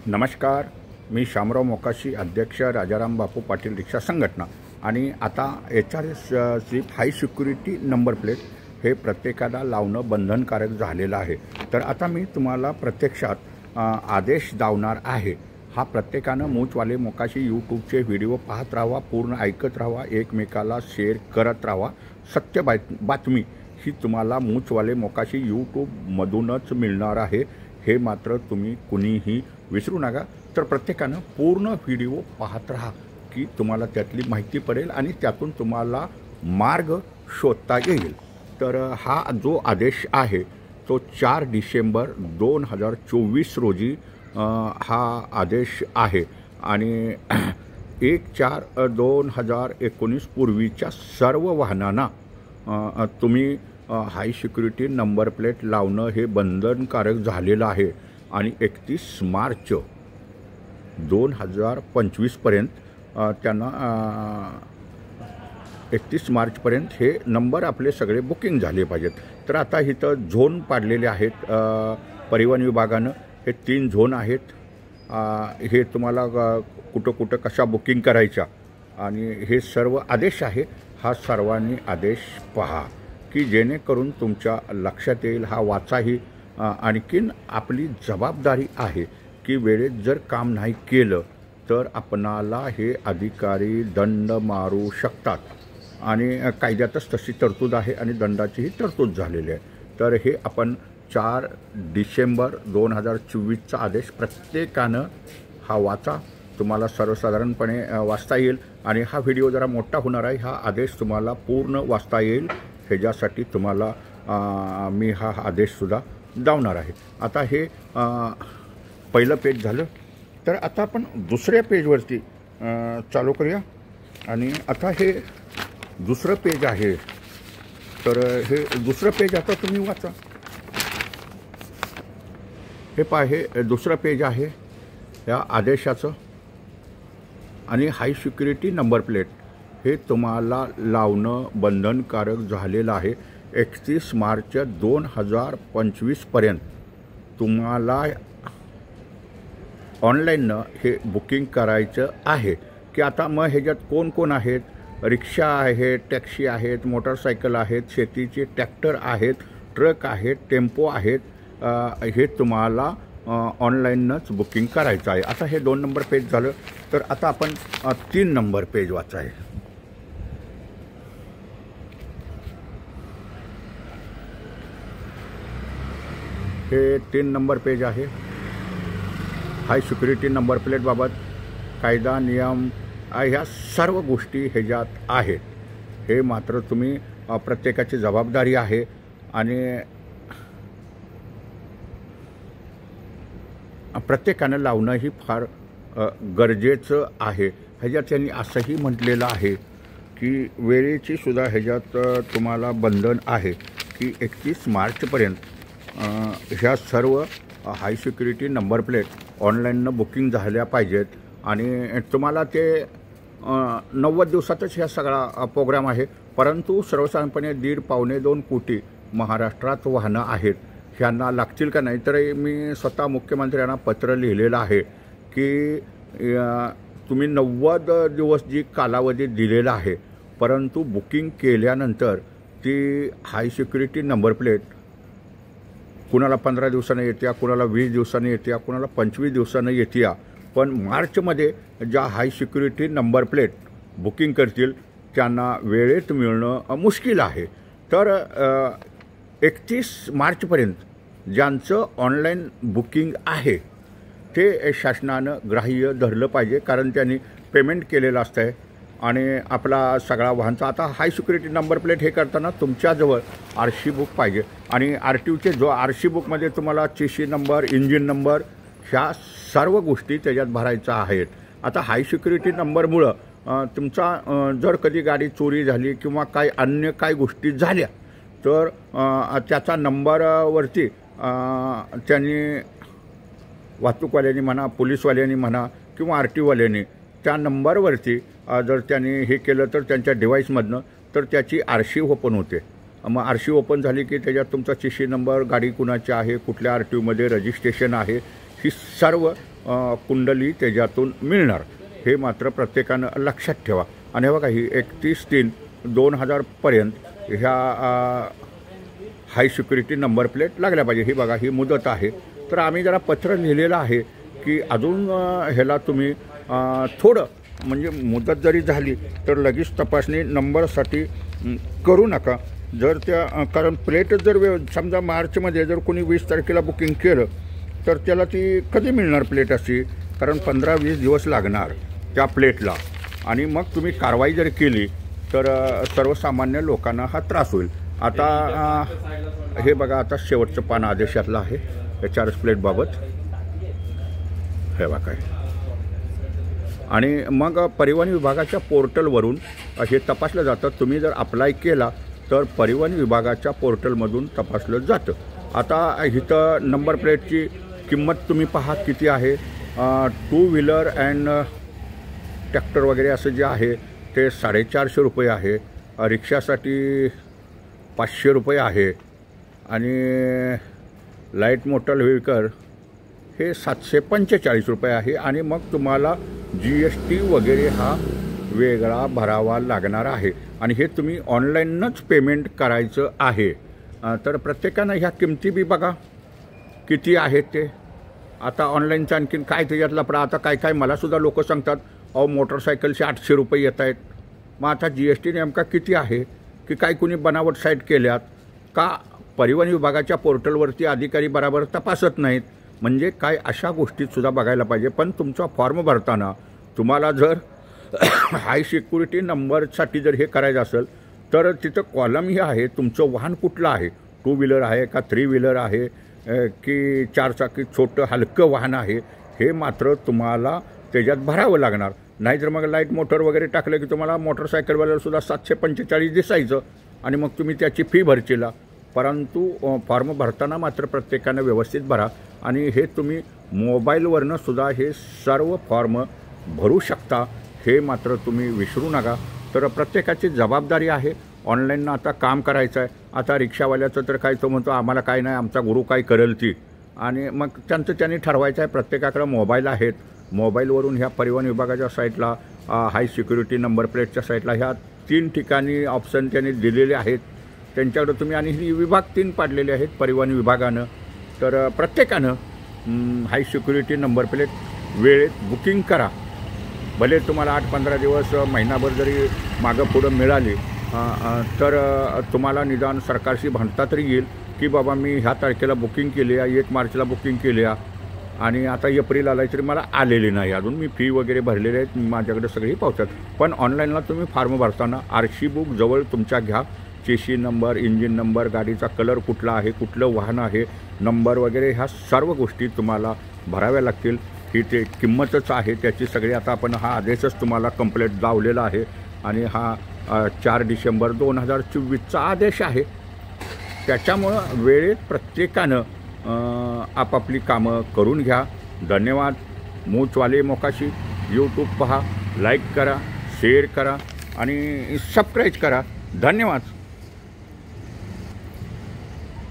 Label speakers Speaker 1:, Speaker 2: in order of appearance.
Speaker 1: नमस्कार, मी शामराव मोकाशी, अध्यक्ष राजाराम बापू पाटील रिक्षा संघटना। आणि आता HRS स्लिप हाय सिक्युरिटी नंबर प्लेट हे प्रत्येकाला लावणं बंधनकारक झालेलं आहे। तर आता मी तुम्हाला प्रत्यक्षात आदेश दावणार आहे। हा प्रत्येकानं मूचवाले मोकाशी यूट्यूबचे व्हिडिओ पाहत राहावा, पूर्ण ऐकत राहावा, एकमेकाला शेअर करत राहावा। सत्य बातमी ही तुम्हाला मूचवाले मोकाशी यूट्यूबमधूनच मिळणार आहे, हे मात्र तुम्ही कुणीही विसरू नका। तर प्रत्येकानं पूर्ण व्हिडिओ पाहत राहा की तुम्हाला त्यातली माहिती पडेल आणि त्यातून तुम्हाला मार्ग शोधता येईल। तर हा जो आदेश आहे तो 4 डिसेंबर 2024 रोजी हा आदेश आहे आणि 1/4/2019 पूर्वीच्या सर्व वाहनांना तुम्ही हाय सिक्युरिटी नंबर प्लेट लावणं हे बंधनकारक झालेलं आहे आणि 31 मार्च 2025 पर्यंत त्यांना 31 मार्चपर्यंत हे नंबर आपले सगळे बुकिंग झाले पाहिजेत। तर आता इथं झोन पाडलेले आहेत परिवहन विभागानं। हे 3 झोन आहेत। हे तुम्हाला कुठं कुठं कशा बुकिंग करायच्या आणि हे सर्व आदेश आहे। हा सर्वांनी आदेश पहा की जेणेकरून तुमच्या लक्षात येईल। हा वाचाही। आणखीन आपली जबाबदारी आहे की वेळेत जर काम नाही केलं तर आपणाला हे अधिकारी दंड मारू शकतात आणि कायद्यातच तशी तरतूद आहे आणि दंडाचीही तरतूद झालेली आहे। तर हे आपण 4 डिसेंबर 2024चा आदेश प्रत्येकानं हा वाचा। तुम्हाला सर्वसाधारणपणे वाचता येईल आणि हा व्हिडिओ जरा मोठा होणार आहे। हा आदेश तुम्हाला पूर्ण वाचता येईल ह्याच्यासाठी तुम्हाला मी हा आदेशसुद्धा दावणार आहे। आता हे पहिलं पेज झालं। तर आता आपण दुसऱ्या पेजवरती चालू करूया आणि आता हे दुसरं पेज आहे। तर हे दुसरं पेज आता तुम्ही वाचा। हे पहा, हे दुसरं पेज आहे या आदेशाचं आणि हाय सिक्युरिटी नंबर प्लेट हे तुम्हाला लावणं बंधनकारक झालेलं आहे। 31 मार्च 2025 पर्यंत तुम्हाला ऑनलाईननं हे बुकिंग करायचं आहे की आता मग ह्याच्यात कोण कोण आहेत? रिक्षा आहेत, टॅक्सी आहेत, मोटरसायकल आहेत, शेतीचे ट्रॅक्टर आहेत, ट्रक आहेत, टेम्पो आहेत। हे तुम्हाला ऑनलाईनच बुकिंग करायचं आहे। आता हे 2 नंबर पेज झालं। तर आता आपण 3 नंबर पेज वाचाय। हे 3 नंबर पेज आहे। हाय सिक्युरिटी नंबर प्लेटबाबत कायदा नियम ह्या सर्व गोष्टी ह्याच्यात आहेत। हे मात्र तुम्ही प्रत्येकाची जबाबदारी आहे आणि प्रत्येकानं लावणंही फार गरजेचं आहे। ह्याच्यात त्यांनी असंही म्हटलेलं आहे की वेळेची सुद्धा ह्याच्यात तुम्हाला बंधन आहे की 31 मार्चपर्यंत ह्या सर्व हाय सिक्युरिटी नंबर प्लेट ऑनलाईननं बुकिंग झाल्या पाहिजेत आणि तुम्हाला ते 90 दिवसातच ह्या सगळा प्रोग्राम आहे। परंतु सर्वसाधारणपणे 1.5-2 कोटी महाराष्ट्रात वाहनं आहेत, ह्यांना लागतील का नाही? तर मी स्वतः मुख्यमंत्र्यांना पत्र लिहिलेलं आहे की तुम्ही 90 दिवस जी कालावधी दिलेला आहे, परंतु बुकिंग केल्यानंतर ती हाय सिक्युरिटी नंबर प्लेट कुणाला 15 दिवसानं येत्या, कुणाला 20 दिवसानं येत्या, कुणाला 25 दिवसानं येत्या। पण मार्चमध्ये ज्या हाय सिक्युरिटी नंबर प्लेट बुकिंग करतील त्यांना वेळेत मिळणं मुश्किल आहे। तर 31 मार्चपर्यंत ज्यांचं ऑनलाईन बुकिंग आहे ते शासनानं ग्राह्य धरलं पाहिजे, कारण त्यांनी पेमेंट केलेलं असतं आहे आणि आपला सगळा वाहनचा आता हाय सिक्युरिटी नंबर प्लेट हे करताना तुमच्याजवळ RC बुक पाहिजे आणि RTOचे जो RC बुकमध्ये तुम्हाला चेसी नंबर, इंजिन नंबर ह्या सर्व गोष्टी त्याच्यात भरायच्या आहेत। आता हाय सिक्युरिटी नंबरमुळं तुमचा जर कधी गाडी चोरी झाली किंवा काय अन्य काय गोष्टी झाल्या तर त्याचा नंबरवरती त्यांनी वाहतूकवाल्यांनी म्हणा, पोलीसवाल्यांनी म्हणा किंवा RTOवाल्यांनी त्या नंबरवरती जर त्यांनी हे केलं तर त्यांच्या डिव्हाइसमधनं तर त्याची RC ओपन होते। मग RC ओपन झाली की त्याच्यात तुमचा चेसी नंबर, गाडी कुणाची आहे, कुठल्या RTOमध्ये रजिस्ट्रेशन आहे, ही सर्व कुंडली त्याच्यातून मिळणार, हे मात्र प्रत्येकानं लक्षात ठेवा. आणि हे बघा, ही 31/3/2000 ह्या हाय सिक्युरिटी नंबर प्लेट लागल्या पाहिजे. ही बघा, ही मुदत आहे. तर आम्ही जरा पत्र लिहिलेलं आहे की अजून ह्याला तुम्ही थोडं म्हणजे मुदत जरी झाली तर लगेच तपासणी नंबरसाठी करू नका. जर त्या कारण प्लेट जर समजा मार्चमध्ये जर कोणी 20 तारखेला बुकिंग केलं तर त्याला ती कधी मिळणार प्लेट अशी, कारण 15-20 दिवस लागणार त्या प्लेटला. आणि मग तुम्ही कारवाई जर केली तर सर्वसामान्य लोकांना हा त्रास होईल. आता हे बघा, आता शेवटचं पान आदेशातलं आहे HRS प्लेटबाबत. हे बघा काय. आणि मग परिवहन विभागाच्या पोर्टलवरून हे तपासलं जातं. तुम्ही जर अप्लाय केला तर परिवहन विभागाच्या पोर्टलमधून तपासलं जातं. आता इथं नंबर प्लेटची किंमत तुम्ही पहा किती आहे. 2 व्हीलर अँड ट्रॅक्टर वगैरे असं जे आहे ते 450 रुपये आहे. रिक्षासाठी 500 रुपये आहे. आणि लाईट मोटर व्हेकल हे 745 रुपये आहे. आणि मग तुम्हाला GST वगैरे हा वेगळा भरावा लागणार आहे. आणि हे तुम्ही ऑनलाईनच पेमेंट करायचं आहे. तर प्रत्येकानं ह्या किमती बी बघा किती आहेत ते. आता ऑनलाईनचं आणखीन काय त्याच्यातला, पण आता काय मलासुद्धा लोक सांगतात अहो मोटरसायकलचे 800 रुपये येत आहेत. मग आता GST नेमका किती आहे, की काय कुणी बनावट साईट केल्यात का, परिवहन विभागाच्या पोर्टलवरती अधिकारी बरोबर तपासत नाहीत, म्हणजे काय, अशा गोष्टीतसुद्धा बघायला पाहिजे. पण तुमचा फॉर्म भरताना तुम्हाला जर हाय सिक्युरिटी नंबरसाठी जर हे करायचं असेल तर तिथं कॉलम हे आहे, तुमचं वाहन कुठलं आहे, 2 व्हीलर आहे का 3 व्हीलर आहे की 4 चाकी छोटं हलकं वाहन आहे, हे मात्र तुम्हाला त्याच्यात भरावं लागणार. नाहीतर मग लाईट मोटर वगैरे टाकलं की तुम्हाला मोटरसायकलवाल्यालासुद्धा 745 दिसायचं आणि मग तुम्ही त्याची फी भरचीला. परंतु फॉर्म भरताना मात्र प्रत्येकानं व्यवस्थित भरा. आणि हे तुम्ही मोबाईलवरनं सुद्धा हे सर्व फॉर्म भरू शकता, हे मात्र तुम्ही विसरू नका. तर प्रत्येकाची जबाबदारी आहे. ऑनलाईननं आता काम करायचं आहे. आता रिक्षावाल्याचं तर काय, तो म्हणतो आम्हाला काय नाही, आमचा गुरु काय करेल ती. आणि मग त्यांचं त्यांनी ठरवायचं आहे. प्रत्येकाकडं मोबाईल आहेत. मोबाईलवरून ह्या परिवहन विभागाच्या साईटला, हाय सिक्युरिटी नंबर प्लेटच्या साईटला ह्या 3 ठिकाणी ऑप्शन त्यांनी दिलेले आहेत त्यांच्याकडं तुम्ही. आणि ही विभाग 3 पाडलेले आहेत परिवहन विभागानं. तर प्रत्येकानं हाय सिक्युरिटी नंबर प्लेट वेळेत बुकिंग करा. भले तुम्हाला 8-15 दिवस, महिनाभर जरी मागं पुढं मिळाली तर तुम्हाला निदान सरकारशी भांडता तरी येईल की बाबा मी ह्या तारखेला बुकिंग केली आहे, 1 मार्चला बुकिंग केली आहे आणि आता एप्रिल आला तरी मला आलेली नाही अजून, मी फी वगैरे भरलेले आहेत, माझ्याकडे सगळी पावतात. पण ऑनलाईनला तुम्ही फॉर्म भरताना RC बुक जवळ तुमच्या घ्या. चेसी नंबर, इंजिन नंबर, गाडीचा कलर कुठला आहे, कुठलं वाहन आहे, नंबर वगैरे ह्या सर्व गोष्टी तुम्हाला भराव्या लागतील. ही ते किंमतच आहे त्याची सगळी. आता आपण हा आदेशच तुम्हाला कंप्लेंट लावलेला आहे आणि हा 4 डिसेंबर 2024चा आदेश आहे. त्याच्यामुळं वेळेत प्रत्येकानं आपापली कामं करून घ्या. धन्यवाद. मूचवाले मोकाशी यूट्यूब पहा, लाईक करा, शेअर करा आणि सबस्क्राईब करा. धन्यवाद.